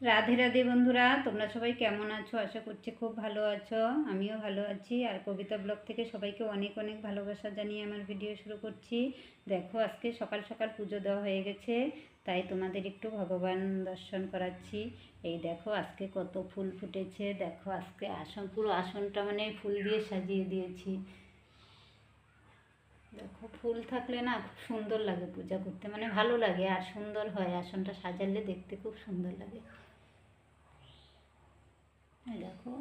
রাধে রাধে বন্ধুরা, তোমরা সবাই কেমন আছো? আশা করছি খুব ভালো আছো। আমিও ভালো আছি। আর কবিতা ব্লগ থেকে সবাইকে অনেক অনেক ভালোবাসা জানিয়ে আমার ভিডিও শুরু করছি। দেখো, আজকে সকাল সকাল পুজো দেওয়া হয়ে গেছে, তাই তোমাদের একটু ভগবান দর্শন করাচ্ছি। এই দেখো, আজকে কত ফুল ফুটেছে। দেখো, আজকে পুরো আসনটা মানে ফুল দিয়ে সাজিয়ে দিয়েছি। দেখো, ফুল থাকলে না খুব সুন্দর লাগে পূজা করতে, মানে ভালো লাগে আর সুন্দর হয়। আসনটা সাজালে দেখতে খুব সুন্দর লাগে। দেখো,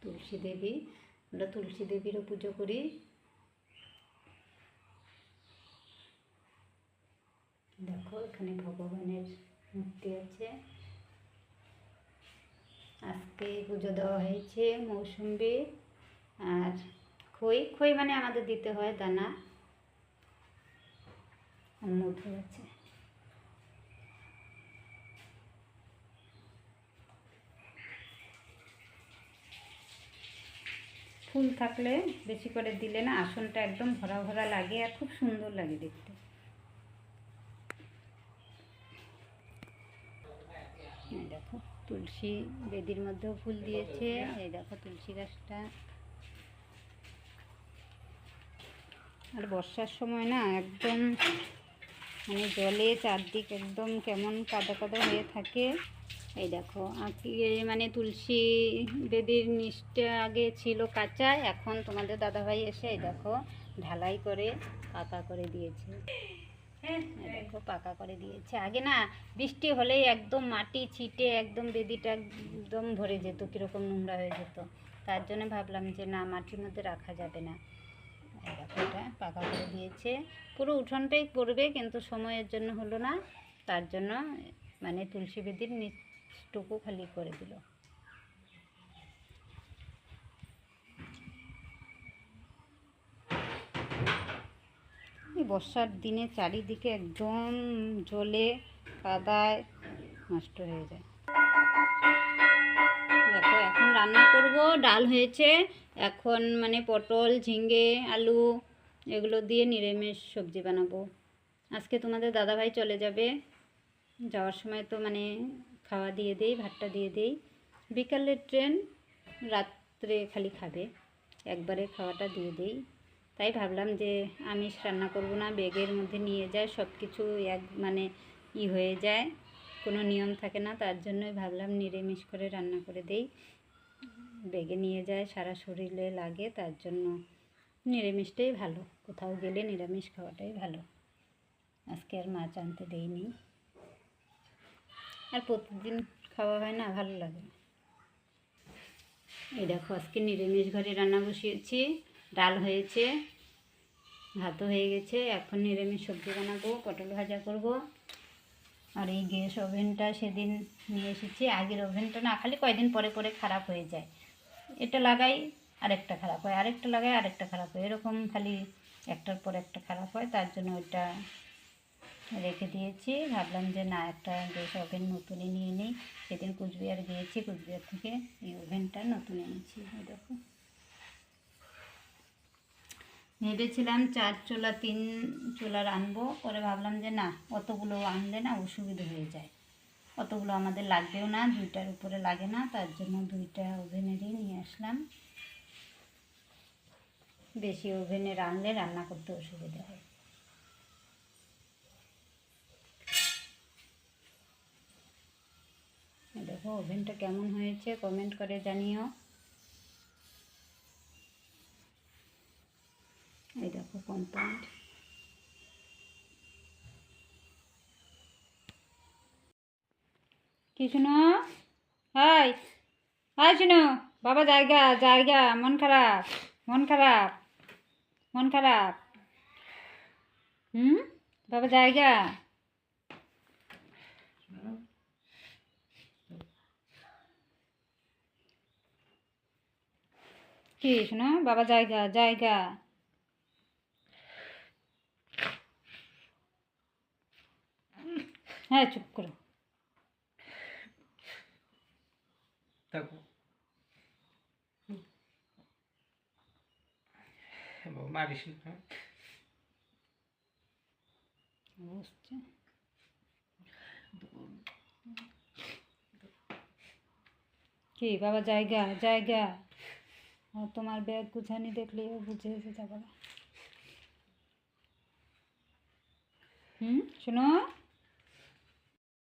তুলসী দেবী, আমরা তুলসী দেবীরও পুজো করি। দেখো, এখানে ভগবানের মূর্তি আছে। আজকে পুজো দেওয়া হয়েছে মৌসুম্বি আর খই। খই মানে আমাদের দিতে হয় দানা, আর মধু আছে। ফুল থাকলে বেশি করে দিলে না আসনটা একদম ভরা ভরা লাগে আর খুব সুন্দর লাগে দেখতে। এই দেখো, তুলসী বেদির মধ্যেও ফুল দিয়েছে। এই দেখো তুলসী গাছটা। আর বর্ষার সময় না একদম মানে জলে চারদিক একদম কেমন কাদা কাদা হয়ে থাকে। এই দেখো, মানে তুলসী বেদির নিচটা আগে ছিল কাঁচা, এখন তোমাদের দাদাভাই এসে এই দেখো ঢালাই করে পাকা করে দিয়েছে। দেখো, পাকা করে দিয়েছে। আগে না বৃষ্টি হলেই একদম মাটি ছিটে একদম বেদিটা একদম ভরে যেত, কীরকম নোংরা হয়ে যেত। তার জন্য ভাবলাম যে না, মাটির মধ্যে রাখা যাবে না। দেখো, এটা পাকা করে দিয়েছে। পুরো উঠোনটাই করবে, কিন্তু সময়ের জন্য হলো না। তার জন্য মানে তুলসী বেদির নিচটুকু খালি করে দিল। এই বর্ষার দিনে চারিদিকে একদম জলে কাদায় নষ্ট হয়ে যায়। দেখো, এখন রান্না করব। ডাল হয়েছে, এখন মানে পটল, ঝিঙে, আলু এগুলো দিয়ে নিরামিষ সবজি বানাবো। আজকে তোমাদের দাদাভাই চলে যাবে। যাওয়ার সময় তো মানে খাওয়া দিয়ে দেই, ভাতটা দিয়ে দেই। বিকালের ট্রেন, রাত্রে খালি খাবে, একবারে খাওয়াটা দিয়ে দেই। তাই ভাবলাম যে আমিষ রান্না করব না, ব্যাগের মধ্যে নিয়ে যায় সব কিছু, এক মানে হয়ে যায়, কোনো নিয়ম থাকে না। তার জন্যই ভাবলাম নিরামিষ করে রান্না করে দেই। ব্যাগে নিয়ে যায়, সারা শরীরে লাগে, তার জন্য নিরামিষটাই ভালো। কোথাও গেলে নিরামিষ খাওয়াটাই ভালো। আজকে আর মাছ আনতে দেইনি, আর প্রতিদিন খাওয়া হয় না, ভালো লাগে না। এই দেখো, আজকে নিরামিষ ঘরে রান্না বসিয়েছি। ডাল হয়েছে, ভাতও হয়ে গেছে। এখন নিরামিষ সবজি বানাবো, পটল ভাজা করব। আর এই গ্যাস ওভেনটা সেদিন নিয়ে এসেছি। আগের ওভেনটা না খালি কয়দিন পরে পরে খারাপ হয়ে যায়। এটা লাগাই আরেকটা খারাপ হয়, আরেকটা লাগাই আরেকটা খারাপ হয়, এরকম খালি একটার পর একটা খারাপ হয়। তার জন্য ওইটা রেখে দিয়েছি। ভাবলাম যে না, একটা গ্যাস ওভেন নতুনই নিয়ে নিই। সেদিন কুচবিহার গিয়েছি, কুচবিহার থেকে এই ওভেনটা নতুন এনেছি। দেখো, ভেবেছিলাম 4 চুলা 3 চুলার আনবো, পরে ভাবলাম যে না, অতগুলো আনলে না অসুবিধা হয়ে যায়। অতগুলো আমাদের লাগবেও না, 2টার উপরে লাগে না। তার জন্য 2টা ওভেনেরই নিয়ে আসলাম। বেশি ওভেনে রানলে রান্না করতে অসুবিধা হয়। দেখো, ওভেনটা কেমন হয়েছে কমেন্ট করে জানিও। এই দেখো কম্পাউন্ড। কি শুনো? হাই হাই, শুনো বাবা, জায়গা জায়গা, মন খারাপ, মন খারাপ, মন খারাপ। বাবা, জায়গা। কি শোনো? বাবা, জায়গা জায়গা। হ্যাঁ, চুপ করো। মারিস না। বসছে। কি বাবা জায়গা জায়গা, আর তোমার ব্যাগ গুছানি দেখলে বুঝে এসে যাবে। শোনো